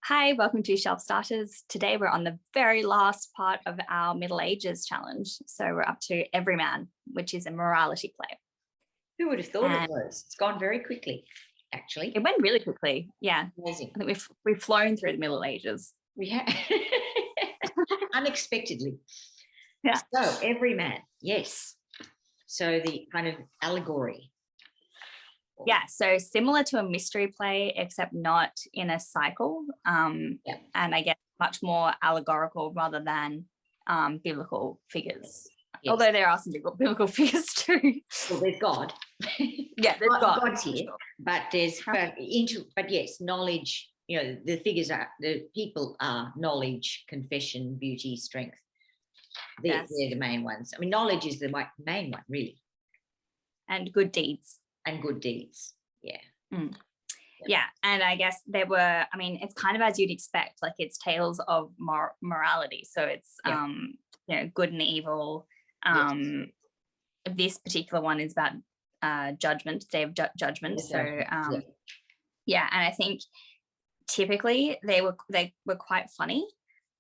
Hi, welcome to Shelf Starters. Today we're on the very last part of our Middle Ages challenge. So we're up to Everyman, which is a morality play. Who would have thought And it was? It's gone very quickly, actually. it went really quickly. Yeah. Amazing. I think we've flown through the Middle Ages. We have unexpectedly. Yeah. So Everyman, yes. So the kind of allegory. Yeah. So similar to a mystery play, except not in a cycle. And I guess much more allegorical rather than biblical figures. Yes. Although there are some biblical figures too. Well, there's God. Yeah, there's God. God's here, sure. But there's but yes, knowledge. You know, the figures are the people are knowledge, confession, beauty, strength. They're the main ones. I mean, knowledge is the main one, really. And good deeds. And good deeds. Yeah. Mm. Yeah. And I guess there were, I mean, it's kind of as you'd expect, like it's tales of morality. So it's, you know, good and evil. This particular one is about judgment, day of judgment. So, yeah. And I think typically they were quite funny,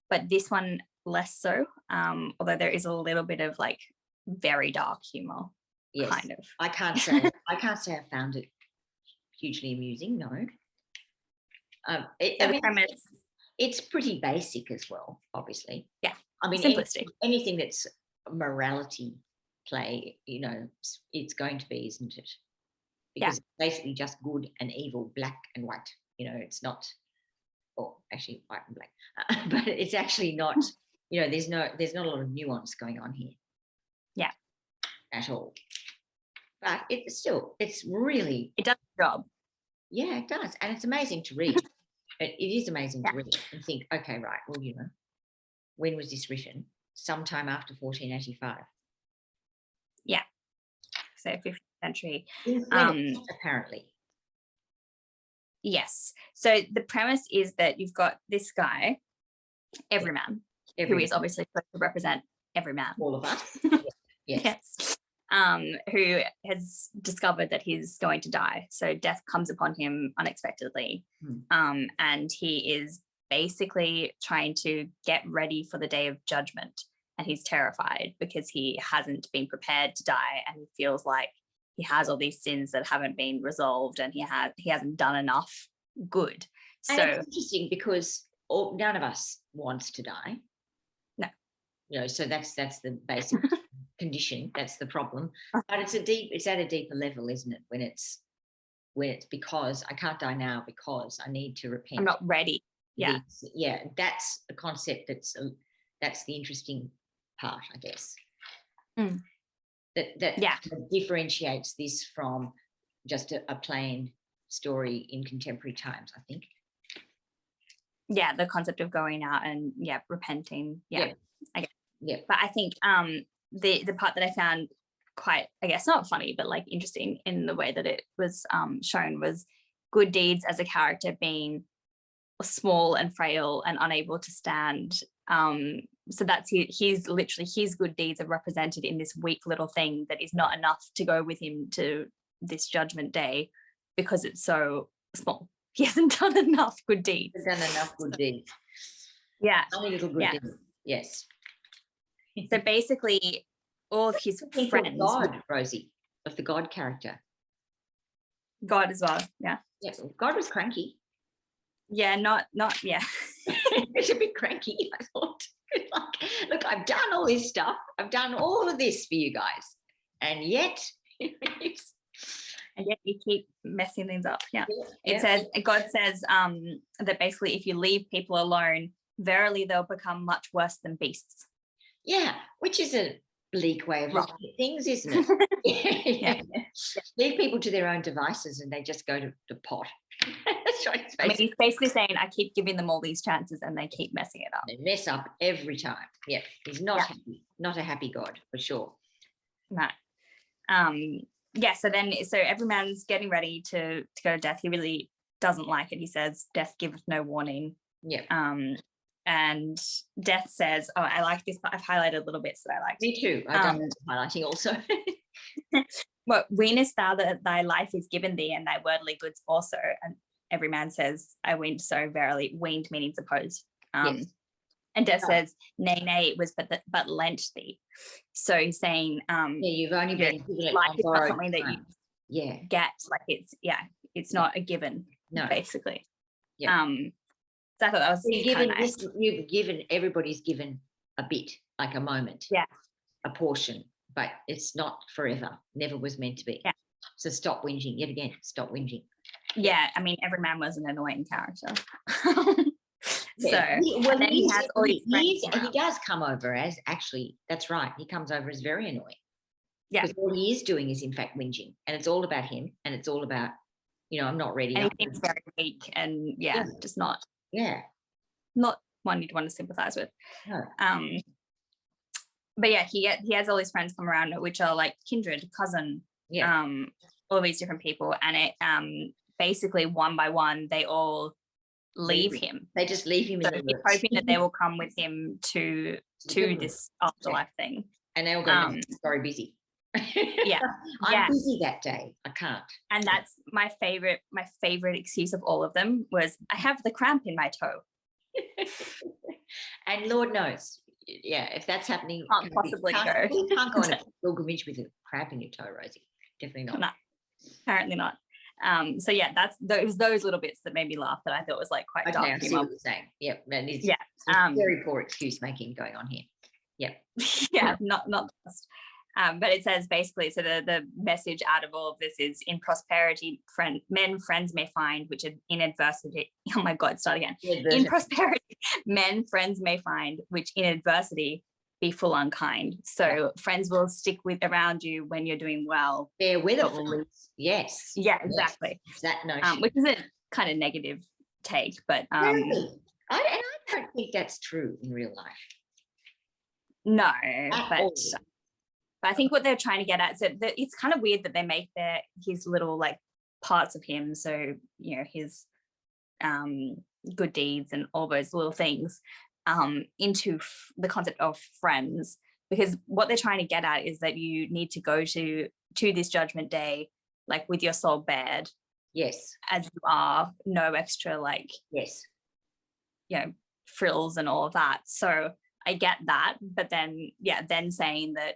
but this one less so, although there is a little bit of like very dark humor. Yes. Kind of. I can't say I found it hugely amusing. No. I mean, it's pretty basic as well, obviously. Yeah. I mean, simplistic. Anything that's a morality play, you know, it's going to be, isn't it? Because it's basically just good and evil, black and white. You know, it's not, or actually white and black, but it's actually not. You know, there's not a lot of nuance going on here. Yeah. At all. But it's really... It does the job. Yeah, it does. And it's amazing to read. It is amazing to read and think, okay, right, well, you know, when was this written? Sometime after 1485. Yeah. So 15th century. Apparently. Yes. So the premise is that you've got this guy, Everyman, who is obviously supposed to represent every man. All of us. Yes. Who has discovered that he's going to die. So death comes upon him unexpectedly. And he is basically trying to get ready for the day of judgment. And he's terrified because he hasn't been prepared to die. And he feels like he has all these sins that haven't been resolved and he hasn't done enough good. And so it's interesting because none of us wants to die. No. You know, so that's the basic condition. That's the problem. But it's at a deeper level, isn't it? When it's because I can't die now because I need to repent. I'm not ready. Yeah. Yeah. That's a concept that's the interesting part, I guess. That differentiates this from just a plain story in contemporary times, I think. Yeah, the concept of going out and repenting. Yeah. I guess. Yeah. But I think the part that I found quite, I guess not funny, but like interesting in the way that it was shown was good deeds as a character being small and frail and unable to stand. So that's his good deeds are represented in this weak little thing that is not enough to go with him to this judgment day because it's so small. He hasn't done enough good deeds. He's done enough good deeds. Yeah. Only little good deeds. Yes. So basically, all of his friends. God, Rosie, of the God character. God as well. Yeah. Yes. God was cranky. Yeah. Not. Yeah. It's a bit cranky. I thought. Look, I've done all this stuff. I've done all of this for you guys, and yet. And yet you keep messing things up. Yeah. It says, God says that basically if you leave people alone, verily they'll become much worse than beasts. Yeah, which is a bleak way of looking at things, isn't it? Yeah. Leave people to their own devices and they just go to the pot. That's right. I mean, he's basically saying, I keep giving them all these chances and they keep messing it up. They mess up every time. Yeah, he's not happy. Not a happy God, for sure. No. So Everyman's getting ready to go to death. He really doesn't like it. He says, death giveth no warning. Yeah. And death says, oh, I like this, but I've highlighted a little bit so I like. Me too. I've done highlighting also. Well, weenest thou that thy life is given thee and thy worldly goods also. And Everyman says, I weaned so verily, weaned meaning suppose. Yes. And Death says, nay, it was but lent thee. So he's saying, you've only been given it life on is not borrowed something that time. you get. Like it's not a given, basically. Yeah. So I thought that was kind of nice. Everybody's given a bit, like a moment, a portion, but it's not forever. Never was meant to be. Yeah. So stop whinging. Yet again, stop whinging. Yeah, I mean, Everyman was an annoying character. Yeah. He has all these he does come over as, actually, that's right, he comes over as very annoying. Yeah. Because all he is doing is, in fact, whinging, and it's all about him, and it's all about, I'm not ready. And he seems very weak and just not one you'd want to sympathize with. No. But yeah, he has all his friends come around, which are like kindred, cousin, all these different people, and it basically one by one they all leave him. They just leave him. So he's hoping that they will come with him to this afterlife thing. And they all go, no, sorry, busy. I'm busy that day. I can't. And that's my favorite excuse of all of them was, I have the cramp in my toe. And Lord knows, if that's happening, can't possibly go. You can't go on a pilgrimage with a cramp in your toe, Rosie. Definitely not. No, apparently not. So yeah, that's those little bits that made me laugh, that I thought was like quite dark humor. I see what you're saying. Yep, that is very poor excuse making going on here. Yep. Yeah, not the best. But it says basically, so the message out of all of this is, in prosperity, men friends may find, which in adversity, oh my God, start again. In prosperity, men friends may find, which in adversity be full unkind. So friends will stick around you when you're doing well. They're weather friends. Yes. Yeah, exactly. Yes. That notion. Which is a kind of negative take, but I don't think that's true in real life. No, but I think what they're trying to get at, so it's kind of weird that they make his little like parts of him, so his good deeds and all those little things into the concept of friends, because what they're trying to get at is that you need to go to this judgment day like with your soul bared, as you are, no extra like frills and all of that. So I get that, but then saying that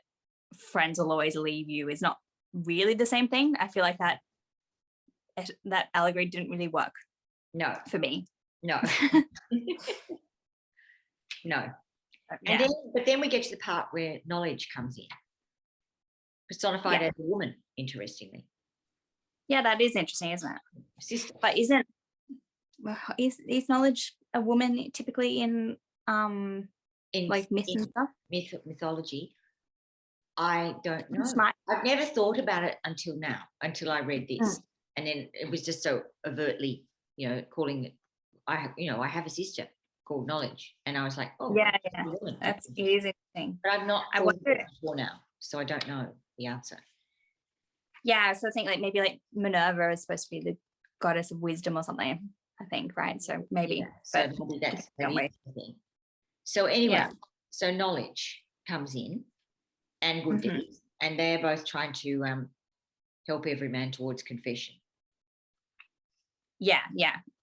friends will always leave you is not really the same thing. I feel like that allegory didn't really work. No, for me. No. No. And then we get to the part where knowledge comes in, personified as a woman, interestingly. Yeah, that is interesting, isn't it? Sister. But is knowledge a woman typically in like myth and stuff? Mythology. I don't know. Smart. I've never thought about it until now, until I read this. And then it was just so overtly, calling it, I have a sister called Knowledge. And I was like, oh, yeah. That's easy thing. But I've not thought about it before now, so I don't know the answer. Yeah, so I think like maybe like Minerva is supposed to be the goddess of wisdom or something, I think, right? So maybe. So maybe that's the thing. So anyway, so knowledge comes in and good deeds, and they're both trying to help every man towards confession. Yeah.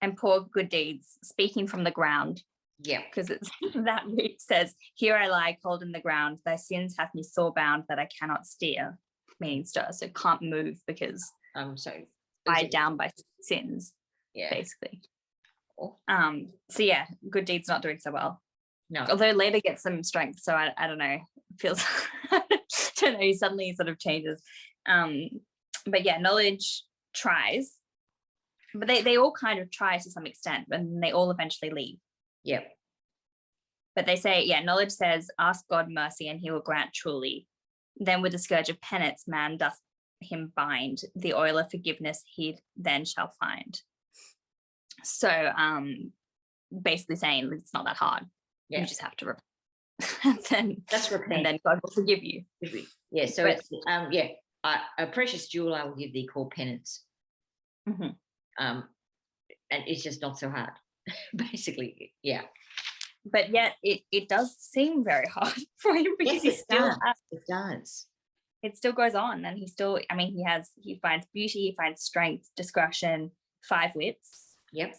And poor good deeds, speaking from the ground. Yeah. Because it's that which says, here I lie cold in the ground, thy sins hath me sore bound that I cannot steer, meaning stir. So can't move because tied down by sins, basically. Oh. So yeah, good deeds not doing so well. No. Although later gets some strength, so I don't know. It feels I don't know, he suddenly sort of changes. But yeah, knowledge tries. But they all kind of try to some extent, and they all eventually leave. Yep. But they say, knowledge says, ask God mercy and he will grant truly. Then with the scourge of penance, man doth him bind. The oil of forgiveness he then shall find. So basically saying it's not that hard. Yeah. You just have to repent. And then God will forgive you. Yeah. So it's a precious jewel I will give thee called penance. Mm-hmm. And it's just not so hard, basically. Yeah. But yet it does seem very hard for him because it does. It still goes on, and he still, he finds beauty, he finds strength, discretion, 5 wits. Yep.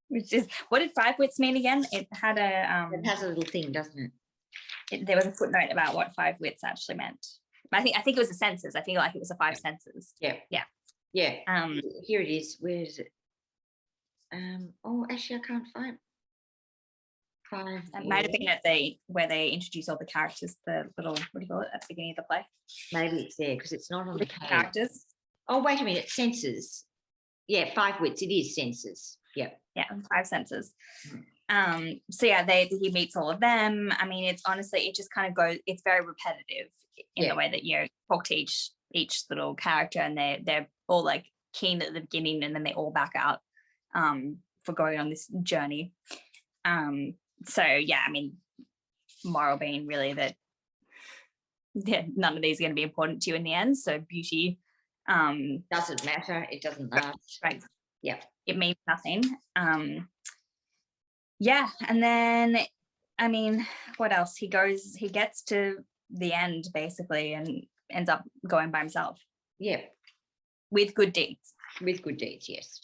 Which is, what did 5 wits mean again? It had It has a little thing, doesn't it? there was a footnote about what 5 wits actually meant. I think it was the senses. I think like it was the 5 senses. Yeah. Yeah. Yeah. Here it is. Where is it? Oh, actually, I can't find 5. It might have been at where they introduce all the characters, the little, what do you call it, at the beginning of the play? Maybe it's there because it's not on the page. Characters. Oh, wait a minute. Senses. Yeah, 5 wits. It is senses. Yeah. Yeah, 5 senses. So yeah, he meets all of them. I mean, it's honestly, it just kind of goes, it's very repetitive in the way that, you know, talk to each little character, and they're all like keen at the beginning, and then they all back out for going on this journey. So yeah, I mean, moral being really that none of these are going to be important to you in the end. So beauty doesn't matter. It doesn't last. Right. Yeah. It means nothing. Yeah. And then, I mean, what else? He gets to the end basically and ends up going by himself. Yeah. With good deeds. With good deeds, yes.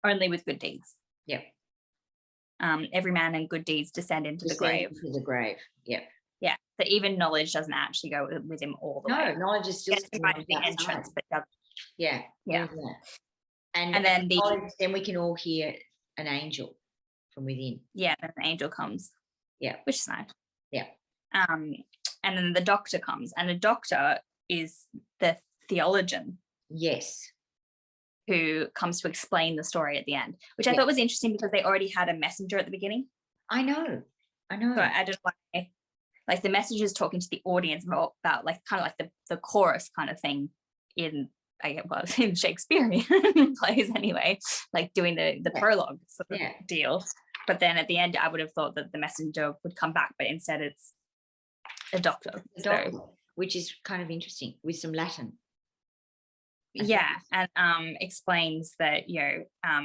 Only with good deeds. Yeah. Every man and good deeds descend into the grave. Into the grave. Yeah. Yeah. So even knowledge doesn't actually go with him all the way. No, knowledge is still right at the entrance, but doesn't. Yeah. Yeah. And then then we can all hear an angel from within. Yeah, and an angel comes. Yeah. Which is nice. Yeah. And then the doctor comes, and the doctor is the theologian. Yes. Who comes to explain the story at the end, which I thought was interesting because they already had a messenger at the beginning. I know. So I just like the messenger's talking to the audience about like kind of like the chorus kind of thing in, I guess, well, in Shakespearean plays anyway, like doing the prologue sort of deal. But then at the end, I would have thought that the messenger would come back, but instead it's a doctor. Which is kind of interesting with some Latin. Yeah, and explains that, you know,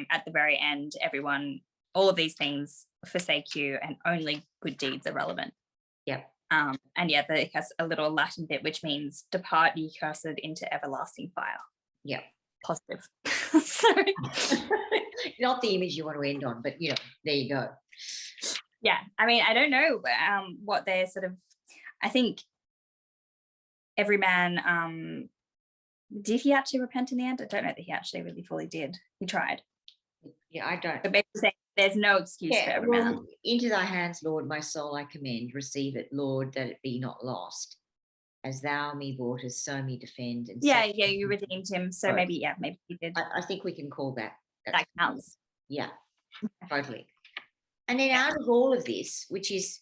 at the very end, all of these things forsake you, and only good deeds are relevant. Yep. And yeah, it has a little Latin bit which means "Depart, ye cursed, into everlasting fire." Yep. Positive. Sorry. Not the image you want to end on, but you know, there you go. Yeah, I mean, I don't know what they're sort of. I think Everyman. Did he actually repent in the end? I don't know that he actually really fully did. He tried. Yeah, I don't. But basically saying there's no excuse for Everyman. Lord, into thy hands, Lord, my soul I commend. Receive it, Lord, that it be not lost. As thou me boughtest, so me defend. And yeah, you redeemed him. So maybe he did. I think we can call that. That counts. Yeah, totally. And then out of all of this, which is,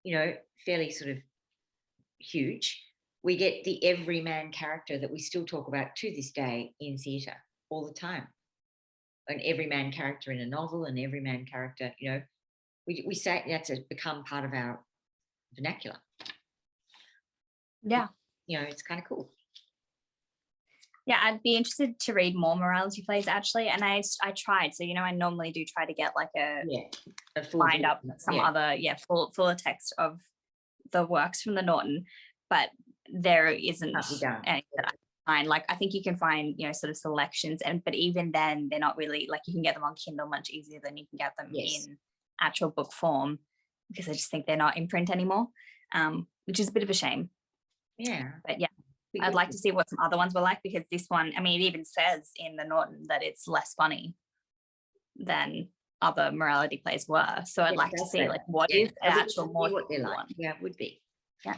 you know, fairly sort of huge, we get the everyman character that we still talk about to this day in theatre all the time. An everyman character in a novel, an everyman character, you know, we say that's become part of our vernacular. Yeah. You know, it's kind of cool. Yeah, I'd be interested to read more morality plays actually. And I tried. So, you know, I normally do try to get like a find up some other, fuller text of the works from the Norton, but there isn't any that I find. Like, I think you can find, you know, sort of selections, but even then they're not really, like, you can get them on Kindle much easier than you can get them in actual book form, because I just think they're not in print anymore, which is a bit of a shame. Yeah. But yeah, I'd like to see what some other ones were like, because this one, I mean, it even says in the Norton that it's less funny than other morality plays were. So I'd like to see like what is an actual more what they're like. one. Yeah, it would be. Yeah.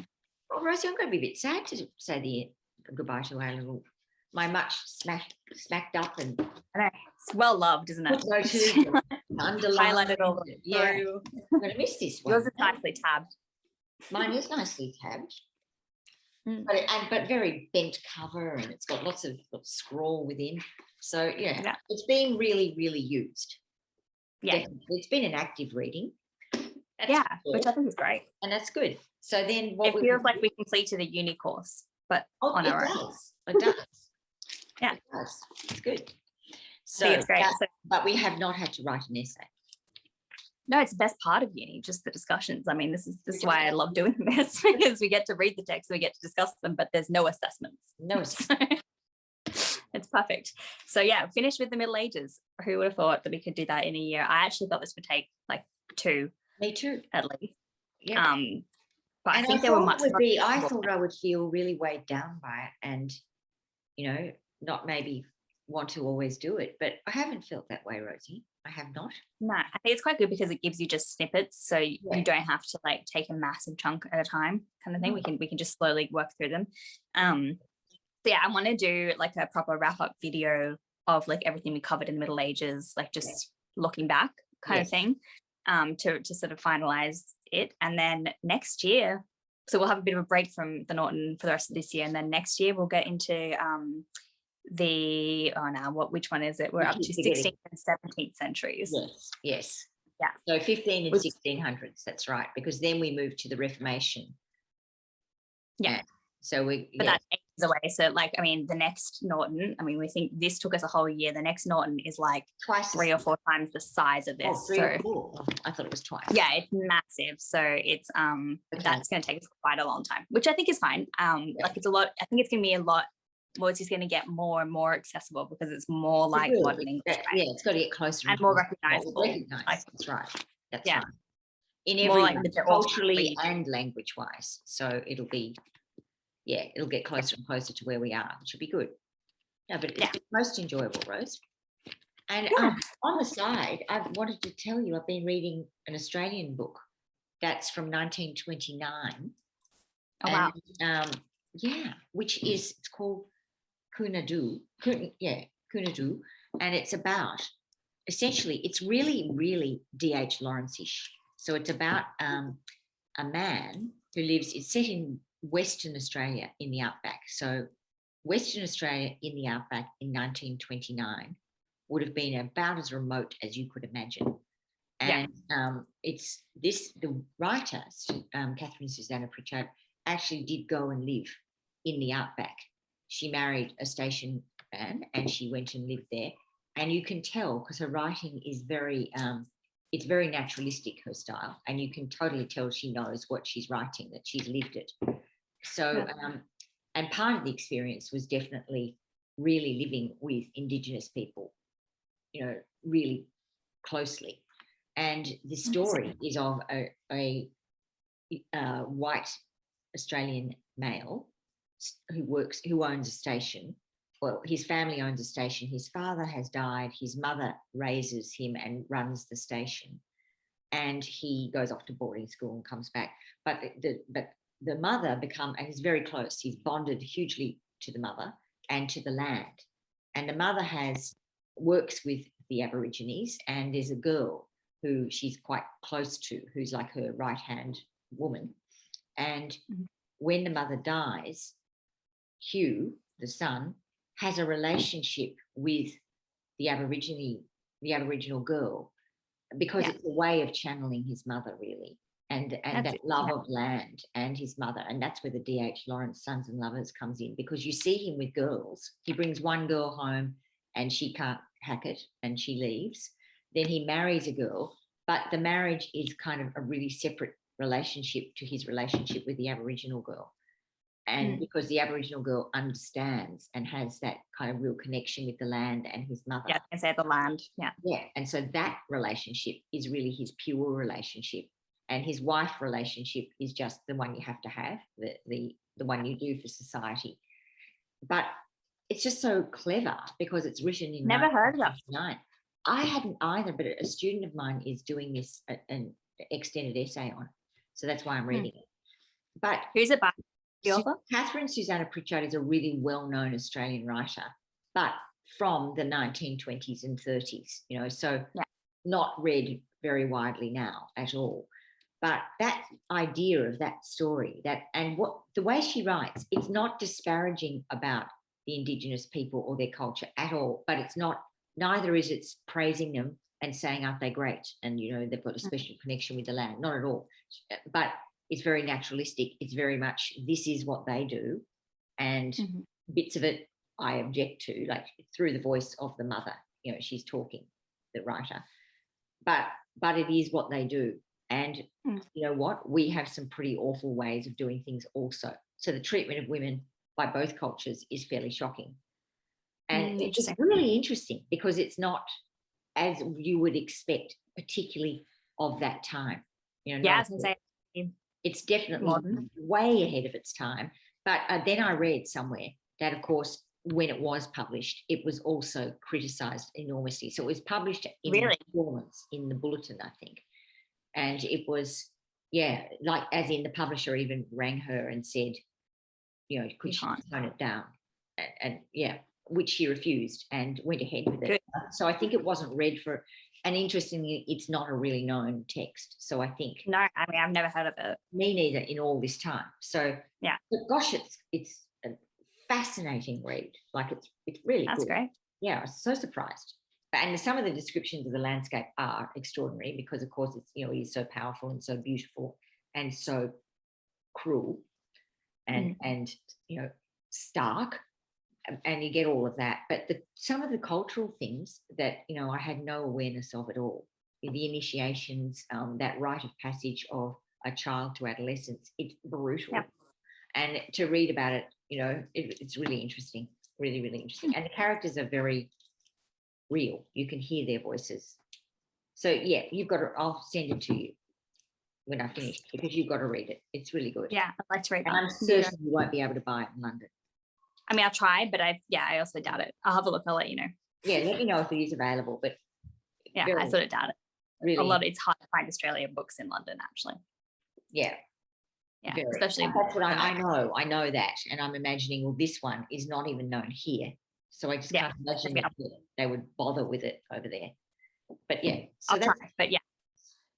Well, Rosie, I'm going to be a bit sad to say the goodbye to our little, my much smacked up and I know, it's well loved, isn't it? No, too. Highlighted all. Yeah, I'm going to miss this one. Yours is nicely tabbed. Mine is nicely tabbed, but very bent cover, and it's got lots of scroll within. So yeah, it's been really, really used. Yeah, definitely. It's been an active reading. That's which I think is great, and that's good. So then, it feels like we completed a uni course, but on our own. It does. Yeah, it does. It's good. So it's great. But we have not had to write an essay. No, it's the best part of uni, just the discussions. I mean, this is why I love doing this, because we get to read the text, we get to discuss them, but there's no assessments. No assessments. It's perfect. So yeah, finished with the Middle Ages. Who would have thought that we could do that in a year? I actually thought this would take like 2 Me too. at least. Yeah. But And I think there were much. I thought I would feel really weighed down by it, and not maybe want to always do it, but I haven't felt that way, Rosie. I have not. No, I think it's quite good because it gives you just snippets, so you don't have to like take a massive chunk at a time, kind of thing. We can just slowly work through them. So yeah, I want to do like a proper wrap up video of like everything we covered in the Middle Ages, like just looking back, kind of thing, to sort of finalize it, and then next year. So we'll have a bit of a break from the Norton for the rest of this year, and then next year we'll get into which one is it? We're up to 16th and 17th centuries. Yes. Yeah. So 15 and 1600s, that's right, because then we move to the Reformation. Yeah. So but that's ages away. So like, I mean, the next Norton, I mean, we think this took us a whole year. The next Norton is like twice 3 or 4 times the size of this. Oh, 3 or 4. I thought it was twice. Yeah, it's massive. So it's that's going to take us quite a long time, which I think is fine. Like it's a lot. I think it's going to be a lot. Well, it's just going to get more and more accessible because it's more like modern English. Right? Yeah, it's got to get closer and more recognizable. That's right. That's right. In every like culturally and language wise. So it'll get closer and closer to where we are, which will be good. No, but it's most enjoyable, Rose. And on the side, I wanted to tell you, I've been reading an Australian book that's from 1929. Oh, wow. Which is, it's called Kunadu, and it's about, essentially, it's really, really D.H. Lawrence-ish. So it's about a man who lives, it's set in Western Australia in the outback. So Western Australia in the outback in 1929 would have been about as remote as you could imagine. And it's this, the writer, Catherine Susanna Pritchard, actually did go and live in the outback. She married a station man and she went and lived there. And you can tell because her writing is very, it's very naturalistic, her style. And you can totally tell she knows what she's writing, that she's lived it. So, and part of the experience was definitely really living with Indigenous people, really closely. And the story is of a white Australian male who owns a station. Well, his family owns a station. His father has died. His mother raises him and runs the station. And he goes off to boarding school and comes back. But the mother and he's very close. He's bonded hugely to the mother and to the land. And the mother works with the Aborigines, and there's a girl who she's quite close to, who's like her right-hand woman. And when the mother dies, Hugh, the son, has a relationship with the Aboriginal girl, because it's a way of channeling his mother, really, and that love of land and his mother. And that's where the D.H. Lawrence Sons and Lovers comes in, because you see him with girls. He brings one girl home and she can't hack it and she leaves. Then he marries a girl, but the marriage is kind of a really separate relationship to his relationship with the Aboriginal girl. And because the Aboriginal girl understands and has that kind of real connection with the land and his mother. Yeah, I say the land. Yeah. Yeah. And so that relationship is really his pure relationship. And his wife relationship is just the one you have to have, the one you do for society. But it's just so clever because it's written in Never heard of it. I hadn't either, but a student of mine is doing this, an extended essay on it. So that's why I'm reading it. But who's it by? The author? Catherine Susanna Pritchard is a really well-known Australian writer, but from the 1920s and 30s, so not read very widely now at all. But that idea of that story, the way she writes, it's not disparaging about the Indigenous people or their culture at all, but neither is it praising them and saying, aren't they great? And, they've got a special connection with the land, not at all. But it's very naturalistic. It's very much, this is what they do. And bits of it I object to, like through the voice of the mother, she's talking, the writer. But it is what they do. And you know what? We have some pretty awful ways of doing things also. So the treatment of women by both cultures is fairly shocking. And it's Interesting. really interesting because it's not as you would expect, particularly of that time. You know, Yeah, I not was gonna say it's definitely modern. way ahead of its time. But then I read somewhere that, of course, when it was published, it was also criticised enormously. So it was published in Really? installments in the Bulletin, I think. And it was, yeah, like as in the publisher even rang her and said, you know, could she tone it down? And yeah, which she refused and went ahead with it. Good. So I think it wasn't read for, and interestingly, it's not a really known text. So I think No, I mean, I've never heard of it. me neither in all this time. So yeah, but gosh, it's a fascinating read. Like it's really that's good. great. Yeah, I was so surprised. And some of the descriptions of the landscape are extraordinary because, of course, it's, you know, he's so powerful and so beautiful and so cruel and you know, stark, and you get all of that. But some of the cultural things that, you know, I had no awareness of at all, the initiations, that rite of passage of a child to adolescence, it's brutal. Yep. And to read about it, you know, it's really interesting, really, really interesting. And the characters are very real. You can hear their voices. So yeah, you've got to, I'll send it to you when I finish because you've got to read it. It's really good. Yeah, I'd like to read that. And I'm certain you won't be able to buy it in London. I mean, I'll try, but I also doubt it. I'll have a look. I'll let you know. Yeah, let me know if it is available. But yeah, I sort of doubt it. Really, it's hard to find Australian books in London, actually. Yeah. Yeah, very. especially. That's what I know. I know that, and I'm imagining. Well, this one is not even known here, so I just can't imagine that they would bother with it over there. But yeah, so I'll try. But yeah,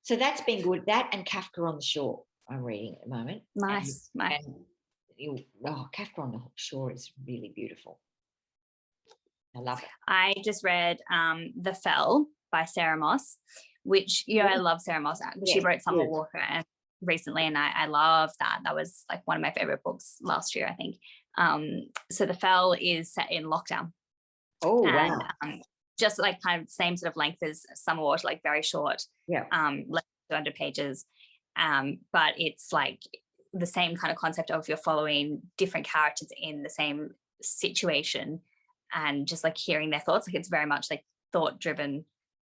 so that's been good. That and Kafka on the Shore, I'm reading at the moment. Nice. Kafka on the Shore is really beautiful. I love it. I just read The Fell by Sarah Moss, which, you know, I love Sarah Moss. She wrote Summer Walker recently, and I love that. That was like one of my favorite books last year, I think. So The Fell is set in lockdown. Oh, and, wow. Just like kind of same sort of length as Summer Water, like very short. Yeah. Less than 200 pages. But it's like the same kind of concept of you're following different characters in the same situation and just like hearing their thoughts. Like it's very much like thought driven.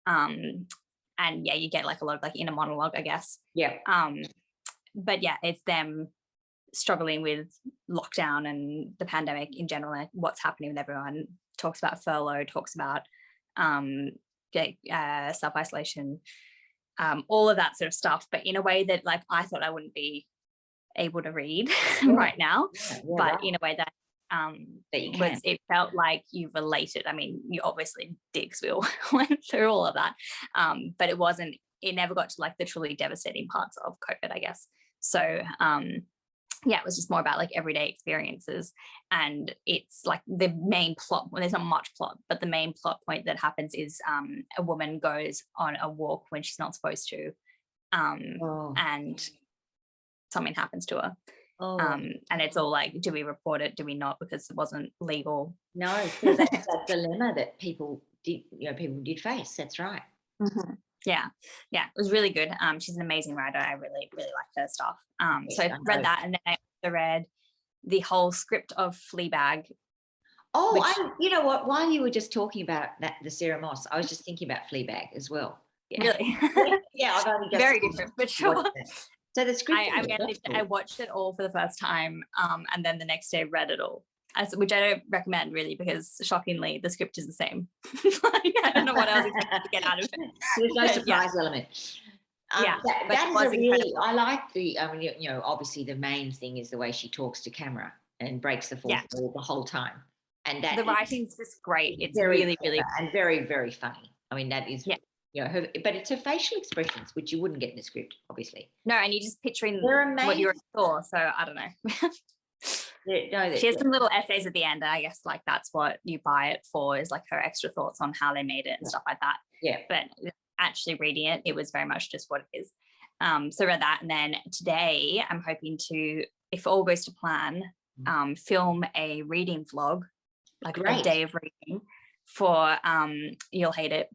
And yeah, you get like a lot of like inner monologue, I guess. Yeah. But yeah, it's them struggling with lockdown and the pandemic in general, and what's happening with everyone. Talks about furlough, talks about self-isolation, all of that sort of stuff, but in a way that like I thought I wouldn't be able to read right now, but in a way that that you can. it felt like you related. I mean, you obviously did because we all went through all of that, but it never got to like the truly devastating parts of COVID, I guess. So yeah, it was just more about like everyday experiences, and it's like the main plot, well, there's not much plot, but the main plot point that happens is a woman goes on a walk when she's not supposed to, and something happens to her. And it's all like, do we report it, do we not, because it wasn't legal? No, so that's that dilemma that people did face. That's right. Yeah, it was really good. She's an amazing writer. I really, really like her stuff. So I read that, and then I also read the whole script of Fleabag. You know what? While you were just talking about that, the Sarah Moss, I was just thinking about Fleabag as well. Yeah. Really? Yeah, I've only just very different, but sure. So the script, I watched it all for the first time, and then the next day read it all. Which I don't recommend really, because shockingly the script is the same. Like, I don't know what else to get out of it. So there's no surprise element. That is a really, I like the, you know, obviously the main thing is the way she talks to camera and breaks the fourth wall the whole time. And that the writing's just great. It's very really, really and very, very funny. I mean, that is, you know, but it's her facial expressions, which you wouldn't get in the script, obviously. No, and you're just picturing what you saw. So I don't know. She has some little essays at the end, and I guess like that's what you buy it for, is like her extra thoughts on how they made it and stuff like that. Yeah. But actually reading it, it was very much just what it is. So I read that, and then today I'm hoping to, if all goes to plan, film a reading vlog, like a day of reading for you'll hate it,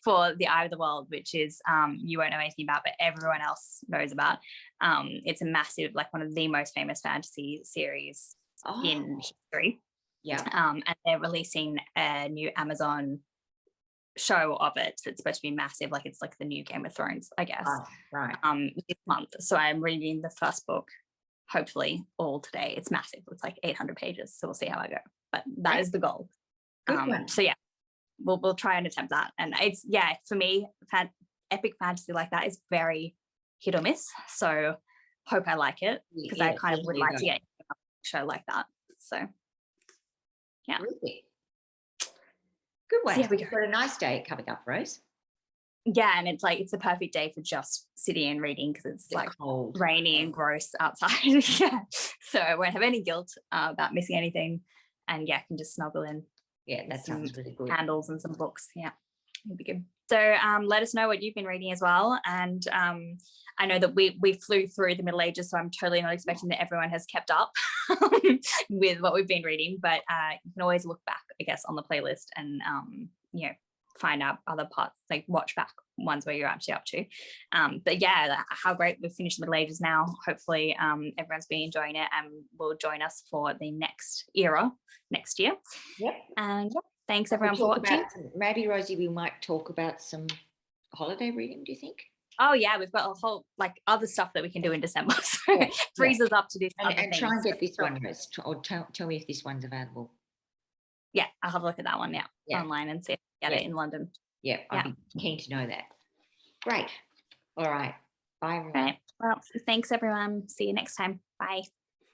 for The Eye of the World, which is you won't know anything about, but everyone else knows about. It's a massive, like one of the most famous fantasy series in history. Yeah. And they're releasing a new Amazon show of it. So it's supposed to be massive, like it's like the new Game of Thrones, I guess. Right. This month. So I'm reading the first book, hopefully all today. It's massive. It's like 800 pages. So we'll see how I go. But that is the goal. Good one. So yeah, we'll try and attempt that. And it's, yeah, for me, epic fantasy like that is very hit or miss. So hope I like it, because I kind of would like to get a show like that. So yeah. Really? Good one. So yeah, We've got a nice day coming up, Rose. Yeah, and it's like, it's a perfect day for just sitting and reading, because it's like cold, rainy and gross outside. Yeah, so I won't have any guilt about missing anything, and yeah, I can just snuggle in. Yeah, that sounds really good. Candles and some books. Yeah, it'll be good. So let us know what you've been reading as well. And I know that we flew through the Middle Ages, so I'm totally not expecting that everyone has kept up with what we've been reading. But you can always look back, I guess, on the playlist and you know, find out other parts, like watch back ones where you're actually up to. But yeah, how great we've finished the Middle Ages now. Hopefully everyone's been enjoying it and will join us for the next era next year. Yep. And yeah, thanks everyone for watching. Maybe, Rosie, we might talk about some holiday reading, do you think? Oh yeah, we've got a whole like other stuff that we can do in December. So frees us up to do other things. Try and get this one, Rose, or tell me if this one's available. Yeah, I'll have a look at that one online and see if I get it in London. Yeah, I'd be keen to know that. Great. All right. Bye, everyone. All right. Well, thanks everyone. See you next time. Bye.